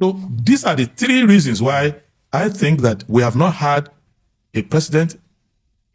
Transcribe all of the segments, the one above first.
So these are the three reasons why I think that we have not had a president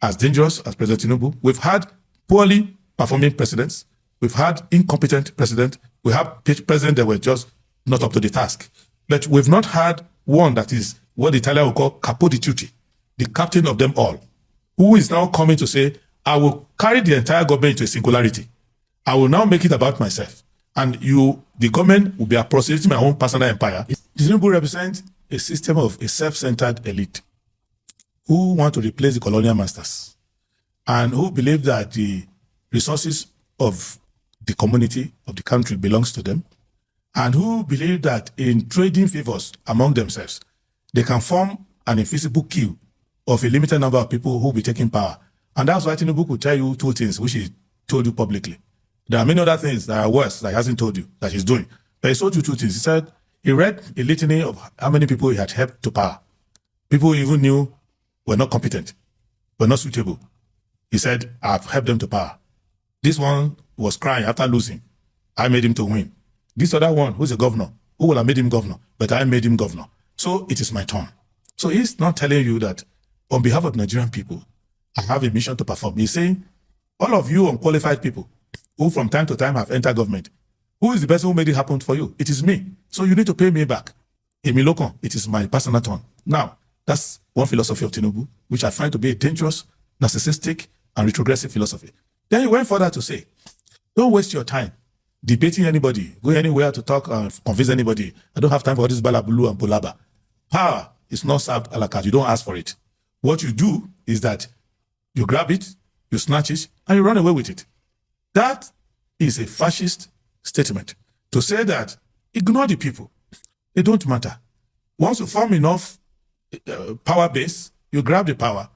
as dangerous as President Tinubu. We've had poorly performing presidents. We've had incompetent presidents. We have presidents that were just not up to the task. But we've not had one that is what the Italian will call capo di tutti, the captain of them all, who is now coming to say, I will carry the entire government into a singularity. I will now make it about myself. And the government will be appropriating my own personal empire. Tinubu represents a system of a self-centered elite who want to replace the colonial masters and who believe that the resources of the community, of the country belongs to them, and who believe that in trading favors among themselves, they can form an invisible queue of a limited number of people who will be taking power. And that's why Tinubu could tell you two things, which he told you publicly. There are many other things that are worse that he hasn't told you, that he's doing. But he told you two things. He said he read a litany of how many people he had helped to power. People he even knew were not competent, were not suitable. He said, I've helped them to power. This one was crying after losing. I made him to win. This other one, who's a governor, who would have made him governor, but I made him governor. So it is my turn. So he's not telling you that on behalf of Nigerian people, I have a mission to perform. He's saying, all of you unqualified people who from time to time have entered government, who is the person who made it happen for you? It is me. So you need to pay me back. Emilokon, it is my personal turn. Now, that's one philosophy of Tinubu, which I find to be a dangerous, narcissistic, and retrogressive philosophy. Then he went further to say, don't waste your time debating anybody, go anywhere to talk and convince anybody. I don't have time for this balabulu and bolaba. Power is not served a la carte. You don't ask for it. What you do is that you grab it, you snatch it, and you run away with it. That is a fascist statement. To say that, ignore the people. They don't matter. Once you form enough power base, you grab the power.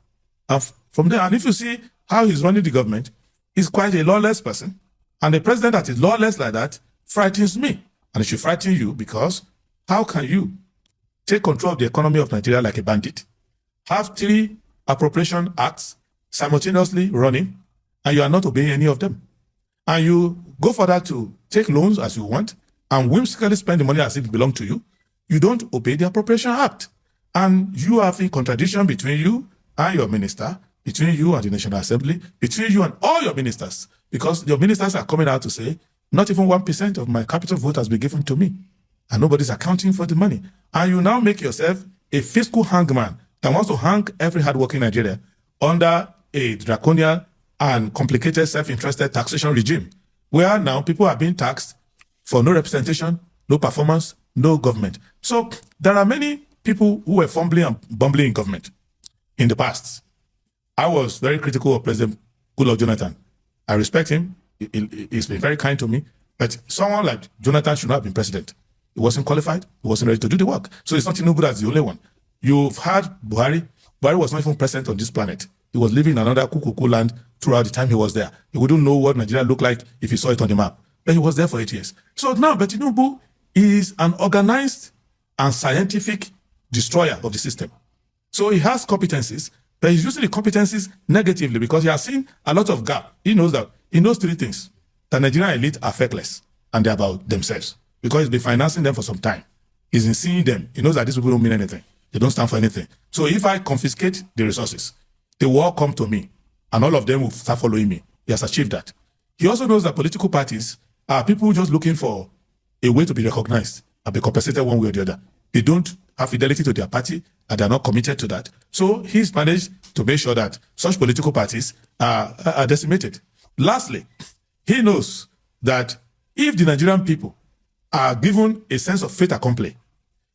And from there, and if you see how he's running the government, he's quite a lawless person. And a president that is lawless like that frightens me. And it should frighten you, because how can you take control of the economy of Nigeria like a bandit, have 3 appropriation acts simultaneously running, and you are not obeying any of them? And you go further to take loans as you want and whimsically spend the money as if it belongs to you. You don't obey the Appropriation Act. And you have a contradiction between you and your minister, between you and the National Assembly, between you and all your ministers, because your ministers are coming out to say, not even 1% of my capital vote has been given to me, and nobody's accounting for the money. And you now make yourself a fiscal hangman that wants to hang every hardworking Nigeria under a draconian and complicated self-interested taxation regime, where now people are being taxed for no representation, no performance, no government. So there are many people who were fumbling and bumbling in government in the past. I was very critical of President Goodluck Jonathan. I respect him. He's been very kind to me. But someone like Jonathan should not have been president. He wasn't qualified. He wasn't ready to do the work. So it's not Tinubu that's the only one. You've had Buhari. Buhari was not even president on this planet. He was living in another cuckoo land throughout the time he was there. He wouldn't know what Nigeria looked like if he saw it on the map. But he was there for 8 years. So now, but Tinubu is an organized and scientific destroyer of the system. So he has competencies, but he's using the competencies negatively because he has seen a lot of gap. He knows 3 things. The Nigerian elite are feckless and they're about themselves because he's been financing them for some time. He's been seeing them. He knows that these people don't mean anything. They don't stand for anything. So if I confiscate the resources, they will all come to me and all of them will start following me. He has achieved that. He also knows that political parties are people just looking for a way to be recognized and be compensated one way or the other. They don't have fidelity to their party and they're not committed to that. So he's managed to make sure that such political parties are decimated. Lastly, he knows that if the Nigerian people are given a sense of fait accompli,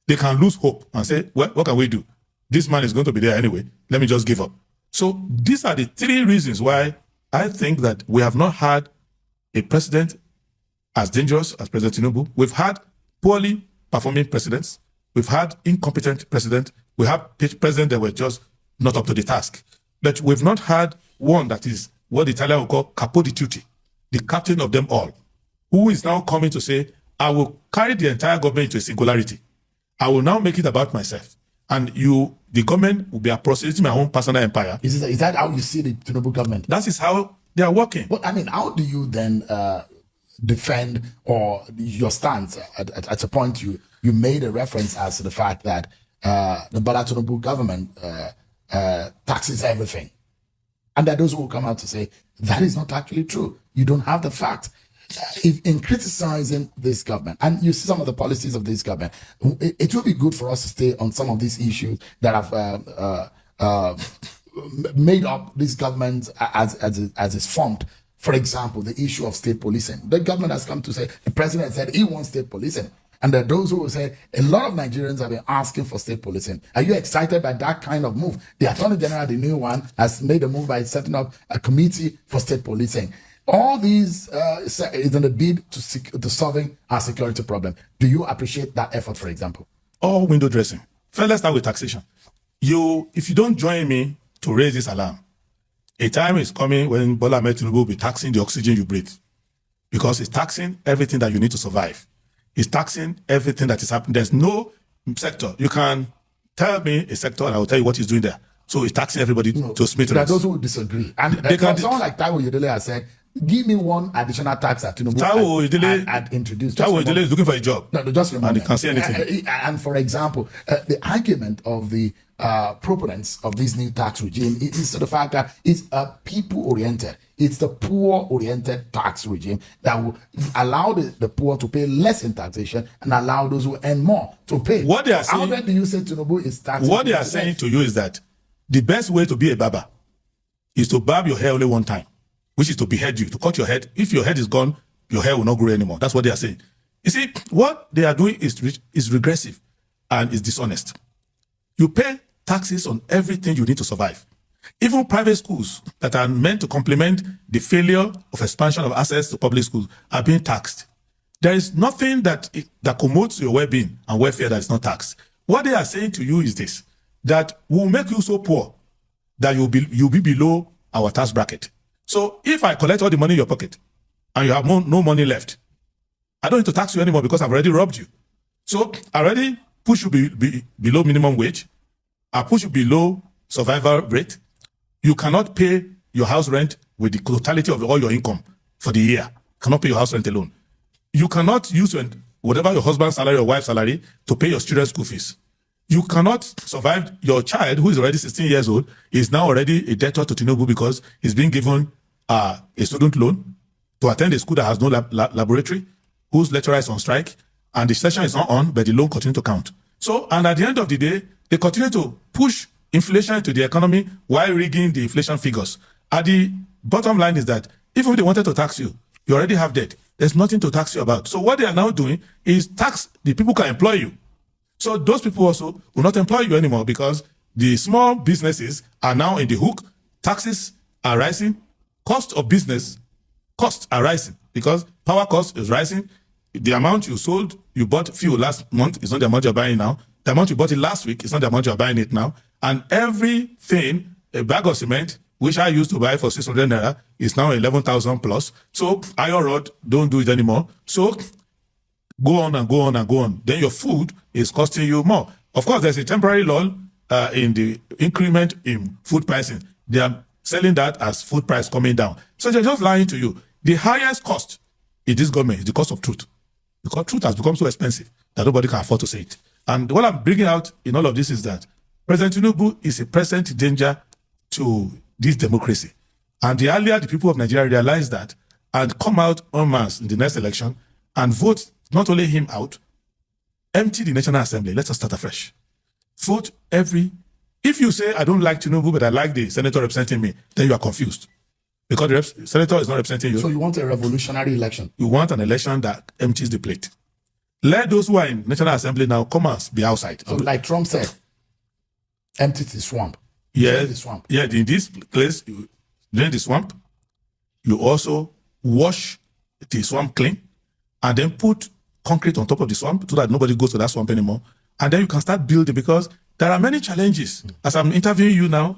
they can lose hope and say, well, what can we do? This man is going to be there anyway. Let me just give up. So these are the 3 reasons why I think that we have not had a president as dangerous as President Tinubu. We've had poorly performing presidents. We've had incompetent presidents. We have presidents that were just not up to the task. But we've not had one that is what the Italian will call capo di tutti, the captain of them all, who is now coming to say, I will carry the entire government into a singularity. I will now make it about myself. And the government will be appropriating my own personal empire. Is that how you see the Tinubu government? That is how they are working. But I mean, how do you then defend or your stance at a point you you made a reference as to the fact that the Bola Tinubu government taxes everything. And there are those who will come out to say that is not actually true. You don't have the fact. In criticizing this government, and you see some of the policies of this government, it will be good for us to stay on some of these issues that have made up this government as it's formed. For example, the issue of state policing. The government has come to say, the president said he wants state policing. And there are those who will say, a lot of Nigerians have been asking for state policing. Are you excited by that kind of move? The Attorney General, the new one, has made a move by setting up a committee for state policing. All these is in a bid to solving our security problem. Do you appreciate that effort, for example? All window dressing. First, let's start with taxation. If you don't join me to raise this alarm, a time is coming when Bola Ahmed Tinubu will be taxing the oxygen you breathe, because it's taxing everything that you need to survive. It's taxing everything that is happening. There's no sector. You can tell me a sector and I will tell you what he's doing there. So it's taxing everybody to smithereens. There are those who disagree. And someone like Taiwo Oyedele has said, give me one additional tax that Tinubu had introduced. Taiwo Oyedele is looking for a job. No, just remember. And he can't say anything. And for example, the argument of the proponents of this new tax regime is the fact that it's people-oriented. It's the poor-oriented tax regime that will allow the poor to pay less in taxation and allow those who earn more to pay. What they are saying, how then do you say Tinubu is taxing? What they are saying to you is that the best way to be a barber is to barb your hair only one time, which is to behead you, to cut your head. If your head is gone, your hair will not grow anymore. That's what they are saying. You see, what they are doing is regressive and is dishonest. You pay taxes on everything you need to survive. Even private schools that are meant to complement the failure of expansion of access to public schools are being taxed. There is nothing that promotes your well-being and welfare that is not taxed. What they are saying to you is this, that will make you so poor that you'll be below our tax bracket. So if I collect all the money in your pocket and you have no money left, I don't need to tax you anymore because I've already robbed you. So I already push you below minimum wage. I push you below survival rate. You cannot pay your house rent with the totality of all your income for the year. You cannot pay your house rent alone. You cannot use whatever your husband's salary or wife's salary to pay your student's school fees. You cannot survive. Your child, who is already 16 years old, is now already a debtor to Tinubu because he's being given a student loan to attend a school that has no laboratory, whose lecturer is on strike, and the session is not on, but the loan continues to count. So, and at the end of the day, they continue to push inflation into the economy while rigging the inflation figures. At the bottom line is that even if they wanted to tax you, you already have debt. There's nothing to tax you about. So what they are now doing is tax the people who can employ you. So those people also will not employ you anymore because the small businesses are now in the hook. Taxes are rising. Cost of business, costs are rising because power cost is rising. The amount you bought fuel last month is not the amount you're buying now. The amount you bought it last week is not the amount you're buying it now. And everything, a bag of cement, which I used to buy for 600 naira, is now 11,000 plus. So iron rod, don't do it anymore. So go on and go on and go on. Then your food is costing you more. Of course, there's a temporary lull in the increment in food pricing. They are selling that as food price coming down. So they're just lying to you. The highest cost in this government is the cost of truth. Because truth has become so expensive that nobody can afford to say it. And what I'm bringing out in all of this is that President Tinubu is a present danger to this democracy. And the earlier the people of Nigeria realize that and come out en masse in the next election and vote not only him out, empty the National Assembly. Let us start afresh. Vote if you say, I don't like Tinubu, but I like the senator representing me, then you are confused. Because the senator is not representing you. So you want a revolutionary election? You want an election that empties the plate. Let those who are in National Assembly now come and be outside. So like Trump said, empty the swamp. Yeah, the swamp. Yeah, in this place, you drain the swamp. You also wash the swamp clean and then put concrete on top of the swamp so that nobody goes to that swamp anymore. And then you can start building because there are many challenges. As I'm interviewing you now,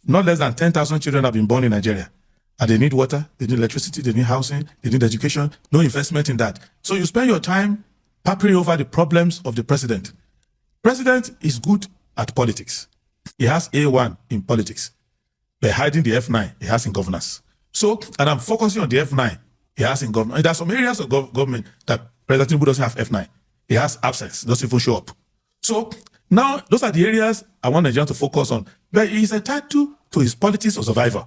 not less than 10,000 children have been born in Nigeria. And they need water, they need electricity, they need housing, they need education, no investment in that. So you spend your time papering over the problems of the president. President is good at politics. He has A1 in politics. By hiding the F9 he has in governance. So, and I'm focusing on the F9 he has in government. There are some areas of government that President Tinubu doesn't have F9. he has absence, doesn't even show up. So now those are the areas I want Nigerians to focus on. But he's entitled to his politics of survivor.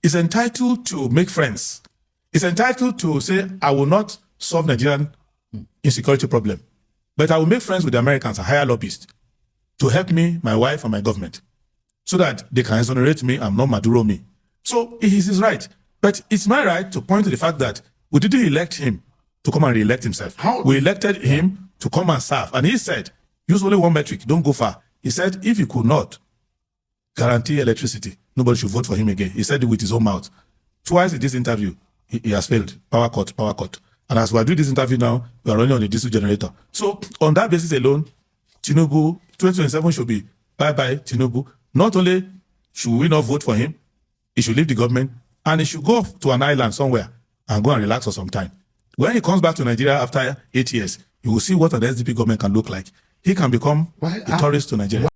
He's entitled to make friends. He's entitled to say, I will not solve Nigerian insecurity problem, but I will make friends with the Americans and hire lobbyists to help me, my wife, and my government, so that they can exonerate me and not Maduro me. So it is his right. But it's my right to point to the fact that we didn't elect him to come and re-elect himself. We elected him to come and serve. And he said, use only one metric, don't go far. He said, if he could not guarantee electricity, nobody should vote for him again. He said it with his own mouth. Twice in this interview, he has failed. Power cut, power cut. And as we are doing this interview now, we are running on a diesel generator. So on that basis alone, Tinubu, 2027 should be bye-bye Tinubu. Not only should we not vote for him, he should leave the government, and he should go to an island somewhere and go and relax for some time. When he comes back to Nigeria after 8 years, you will see what an SDP government can look like. He can become a tourist to Nigeria.